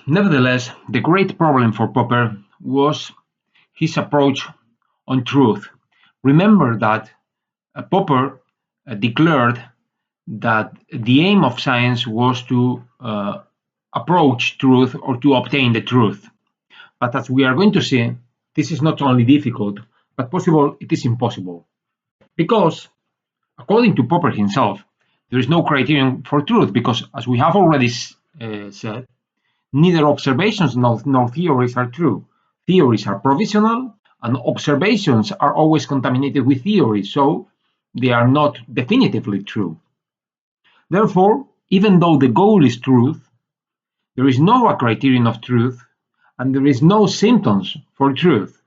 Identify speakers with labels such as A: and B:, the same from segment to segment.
A: Nevertheless, the great problem for Popper was his approach on truth. Remember that Popper declared that the aim of science was to approach truth or to obtain the truth. But as we are going to see, this is not only difficult, but possible, it is impossible. Because, according to Popper himself, there is no criterion for truth, because as we have already said, neither observations nor theories are true. Theories are provisional, and observations are always contaminated with theories, so they are not definitively true. Therefore, even though the goal is truth, there is no criterion of truth, and there is no symptoms for truth.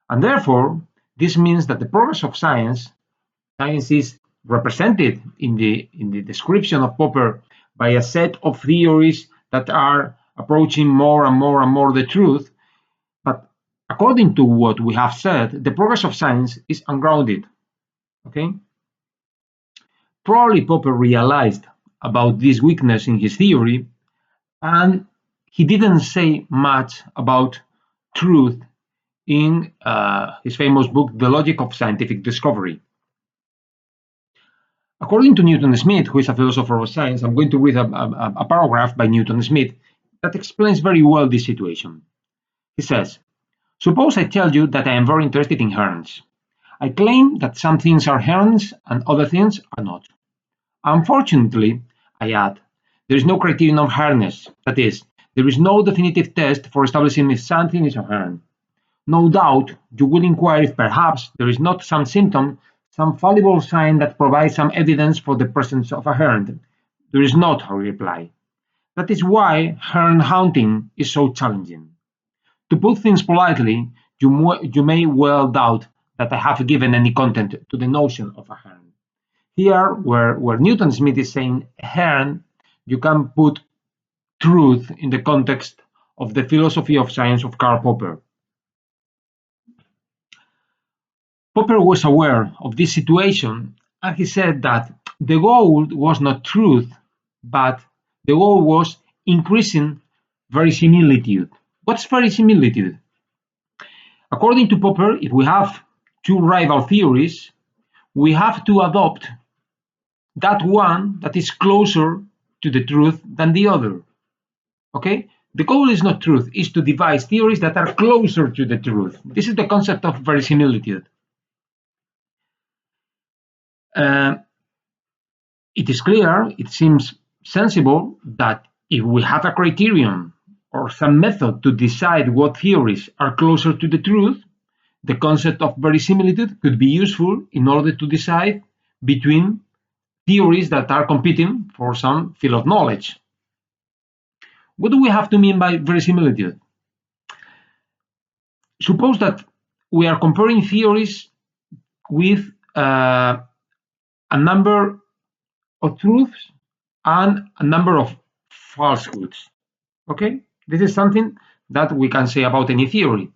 A: And therefore, this means that the progress of science is represented in the description of Popper by a set of theories that are approaching more and more and more the truth. But according to what we have said, the progress of science is ungrounded. Okay? Probably Popper realized about this weakness in his theory, and he didn't say much about truth in his famous book, The Logic of Scientific Discovery. According to Newton Smith, who is a philosopher of science, I'm going to read a paragraph by Newton Smith that explains very well this situation. He says, "Suppose I tell you that I am very interested in herons. I claim that some things are herons and other things are not. Unfortunately, I add, there is no criterion of herness, that is, there is no definitive test for establishing if something is a heron. No doubt you will inquire if perhaps there is not some symptom, some fallible sign that provides some evidence for the presence of a heron. There is not, I reply. That is why heron hunting is so challenging. To put things politely, you may well doubt that I have given any content to the notion of a heron." Here, where Newton Smith is saying heron, you can put truth in the context of the philosophy of science of Karl Popper. Popper was aware of this situation, and he said that the goal was not truth, but the goal was increasing verisimilitude. What's verisimilitude? According to Popper, if we have two rival theories, we have to adopt that one that is closer to the truth than the other. Okay? The goal is not truth, is to devise theories that are closer to the truth. This is the concept of verisimilitude. It is clear, it seems sensible, that if we have a criterion or some method to decide what theories are closer to the truth, the concept of verisimilitude could be useful in order to decide between theories that are competing for some field of knowledge. What do we have to mean by verisimilitude? Suppose that we are comparing theories with a number of truths and a number of falsehoods. Okay? This is something that we can say about any theory.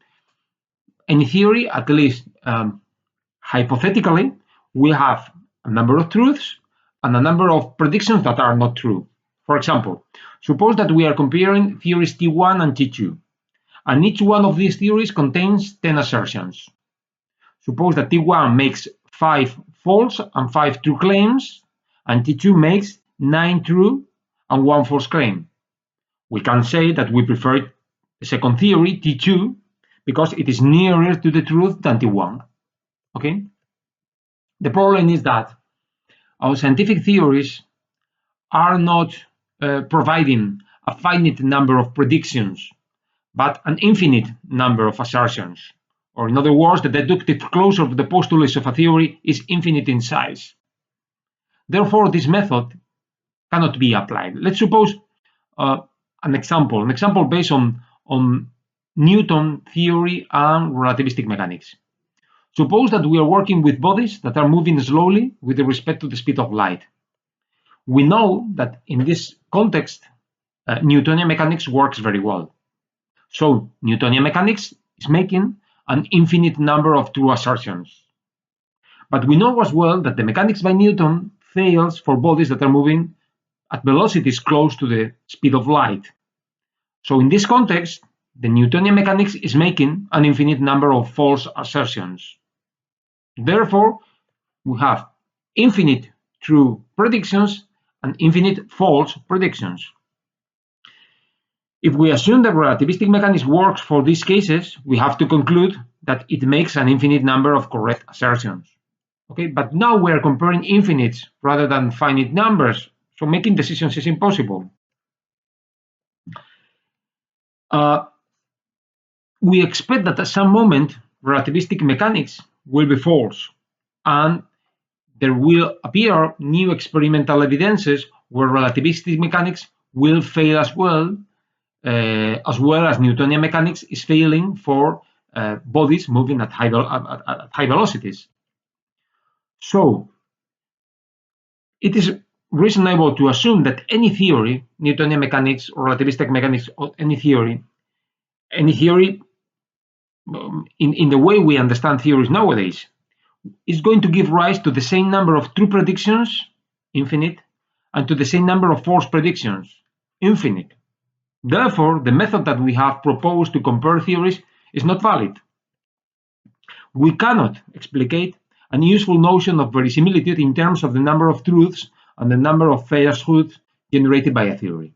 A: Any theory, at least hypothetically, we have a number of truths and a number of predictions that are not true. For example, suppose that we are comparing theories T1 and T2, and each one of these theories contains 10 assertions. Suppose that T1 makes 5 false and 5 true claims, and T2 makes 9 true and 1 false claim. We can say that we prefer the second theory, T2, because it is nearer to the truth than T1. Okay? The problem is that our scientific theories are not providing a finite number of predictions, but an infinite number of assertions. Or in other words, the deductive closure of the postulates of a theory is infinite in size. Therefore, this method cannot be applied. Let's suppose an example based on Newton theory and relativistic mechanics. Suppose that we are working with bodies that are moving slowly with respect to the speed of light. We know that in this context, Newtonian mechanics works very well. So Newtonian mechanics is making an infinite number of true assertions. But we know as well that the mechanics by Newton fails for bodies that are moving at velocities close to the speed of light. So in this context, the Newtonian mechanics is making an infinite number of false assertions. Therefore, we have infinite true predictions and infinite false predictions. If we assume the relativistic mechanics works for these cases, we have to conclude that it makes an infinite number of correct assertions. Okay, but now we are comparing infinites rather than finite numbers, so making decisions is impossible. We expect that at some moment relativistic mechanics will be false, and there will appear new experimental evidences where relativistic mechanics will fail as well as Newtonian mechanics is failing for bodies moving at high velocities. So it is reasonable to assume that any theory, Newtonian mechanics or relativistic mechanics, or any theory in the way we understand theories nowadays, is going to give rise to the same number of true predictions, infinite, and to the same number of false predictions, infinite. Therefore, the method that we have proposed to compare theories is not valid. We cannot explicate a useful notion of verisimilitude in terms of the number of truths and the number of falsehoods generated by a theory.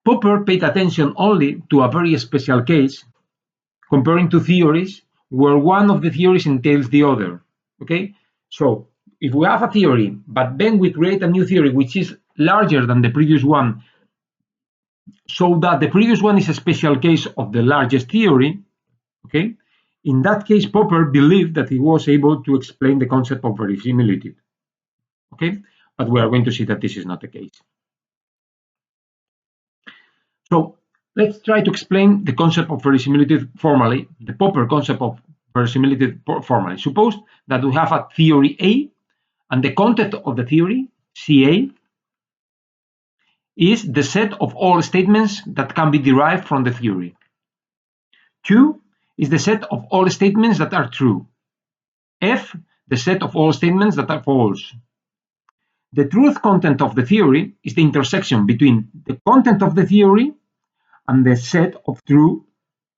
A: Popper paid attention only to a very special case, comparing two theories where one of the theories entails the other. Okay, so if we have a theory, but then we create a new theory which is larger than the previous one, so that the previous one is a special case of the largest theory, okay, in that case Popper believed that he was able to explain the concept of verisimilitude. Okay, but we are going to see that this is not the case. So let's try to explain the concept of verisimilitude formally, the Popper concept of verisimilitude formally. Suppose that we have a theory A, and the content of the theory, CA, is the set of all statements that can be derived from the theory. 2 is the set of all statements that are true. F, the set of all statements that are false. The truth content of the theory is the intersection between the content of the theory and the set of true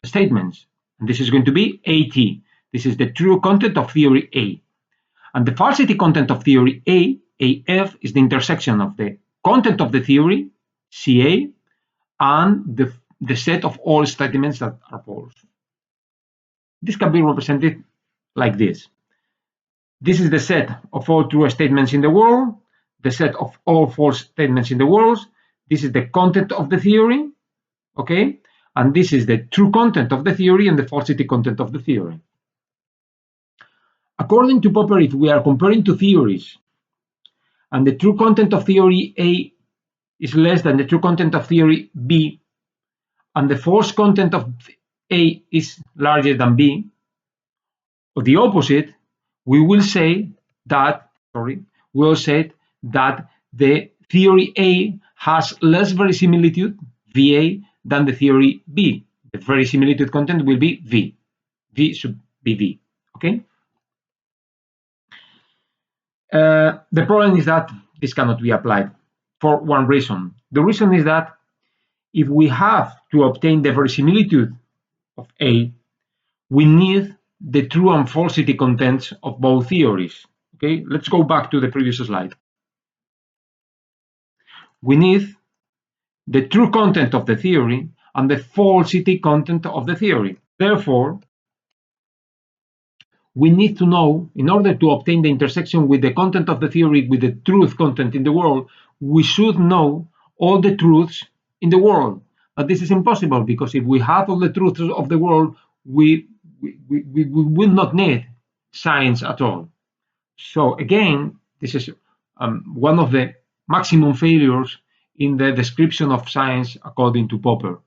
A: statements. And this is going to be AT. This is the true content of theory A. And the falsity content of theory A, AF, is the intersection of the content of the theory, CA, and the set of all statements that are false. This can be represented like this. This is the set of all true statements in the world, the set of all false statements in the world. This is the content of the theory, okay? And this is the true content of the theory and the falsity content of the theory. According to Popper, if we are comparing two theories and the true content of theory A is less than the true content of theory B, and the false content of A is larger than B, or the opposite, we will say that the theory A has less verisimilitude, VA, than the theory B. The verisimilitude content will be V. V should be V, okay? The problem is that this cannot be applied for one reason. The reason is that if we have to obtain the verisimilitude of A, we need the true and falsity contents of both theories. Okay, let's go back to the previous slide. We need the true content of the theory and the falsity content of the theory. Therefore, we need to know, in order to obtain the intersection with the content of the theory with the truth content in the world, we should know all the truths in the world. But this is impossible, because if we have all the truths of the world, we will not need science at all. So again, this is one of the maximum failures in the description of science according to Popper.